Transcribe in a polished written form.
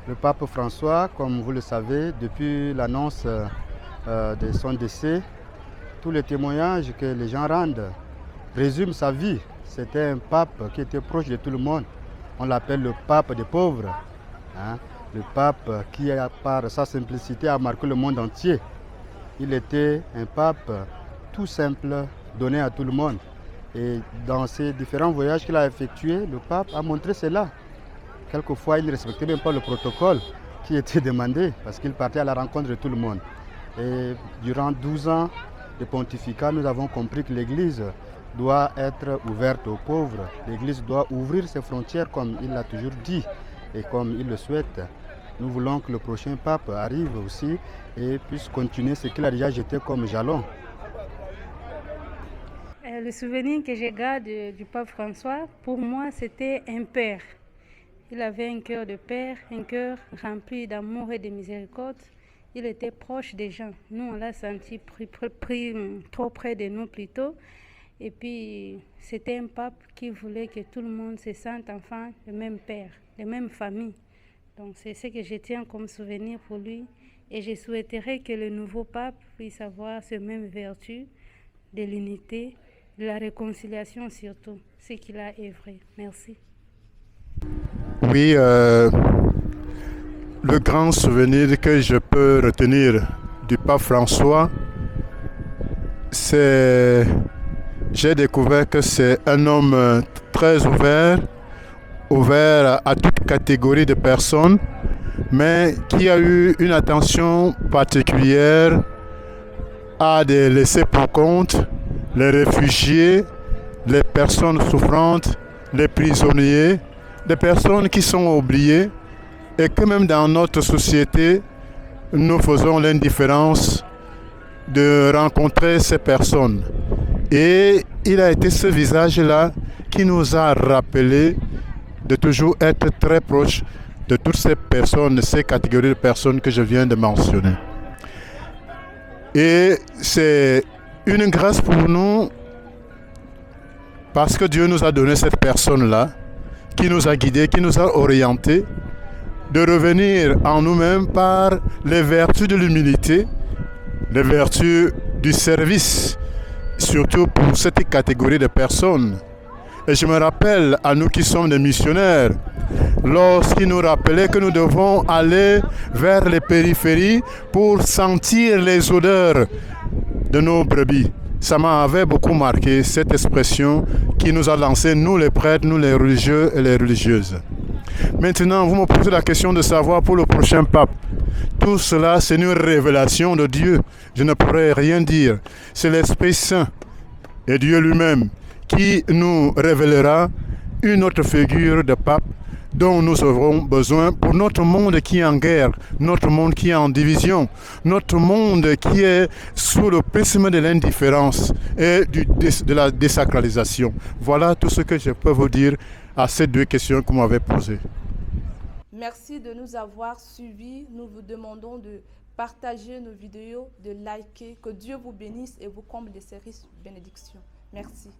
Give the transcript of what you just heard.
Le pape François, comme vous le savez, depuis l'annonce de son décès, tous les témoignages que les gens rendent résument sa vie. C'était un pape qui était proche de tout le monde. On l'appelle le pape des pauvres. Le pape qui, par sa simplicité, a marqué le monde entier. Il était un pape tout simple, donné à tout le monde. Et dans ces différents voyages qu'il a effectués, le pape a montré cela. Quelquefois, il ne respectait même pas le protocole qui était demandé parce qu'il partait à la rencontre de tout le monde. Et durant 12 ans de pontificat, nous avons compris que l'Église doit être ouverte aux pauvres. L'Église doit ouvrir ses frontières comme il l'a toujours dit et comme il le souhaite. Nous voulons que le prochain pape arrive aussi et puisse continuer ce qu'il a déjà jeté comme jalon. Le souvenir que je garde du pape François, pour moi, c'était un père. Il avait un cœur de père, un cœur rempli d'amour et de miséricorde. Il était proche des gens. Nous, on l'a senti pris trop près de nous plutôt. Et puis, c'était un pape qui voulait que tout le monde se sente enfant de même père, de même famille. Donc, c'est ce que je tiens comme souvenir pour lui. Et je souhaiterais que le nouveau pape puisse avoir ce même vertu de l'unité, de la réconciliation surtout, ce qu'il a œuvré. Merci. Oui, le grand souvenir que je peux retenir du pape François, j'ai découvert que c'est un homme très ouvert à toute catégorie de personnes, mais qui a eu une attention particulière à des laissés pour compte, les réfugiés, les personnes souffrantes, les prisonniers, des personnes qui sont oubliées et que même dans notre société, nous faisons l'indifférence de rencontrer ces personnes. Et il a été ce visage-là qui nous a rappelé de toujours être très proche de toutes ces personnes, ces catégories de personnes que je viens de mentionner. Et c'est une grâce pour nous parce que Dieu nous a donné cette personne-là qui nous a guidés, qui nous a orientés, de revenir en nous-mêmes par les vertus de l'humilité, les vertus du service, surtout pour cette catégorie de personnes. Et je me rappelle à nous qui sommes des missionnaires, lorsqu'il nous rappelait que nous devons aller vers les périphéries pour sentir les odeurs de nos brebis. Ça m'avait beaucoup marqué, cette expression qui nous a lancé, nous les prêtres, nous les religieux et les religieuses. Maintenant, vous me posez la question de savoir pour le prochain pape. Tout cela, c'est une révélation de Dieu. Je ne pourrais rien dire. C'est l'Esprit Saint et Dieu lui-même qui nous révélera une autre figure de pape dont nous aurons besoin pour notre monde qui est en guerre, notre monde qui est en division, notre monde qui est sous le prisme de l'indifférence et de la désacralisation. Voilà tout ce que je peux vous dire à ces deux questions que vous m'avez posées. Merci de nous avoir suivis. Nous vous demandons de partager nos vidéos, de liker. Que Dieu vous bénisse et vous comble de ses riches bénédictions. Merci.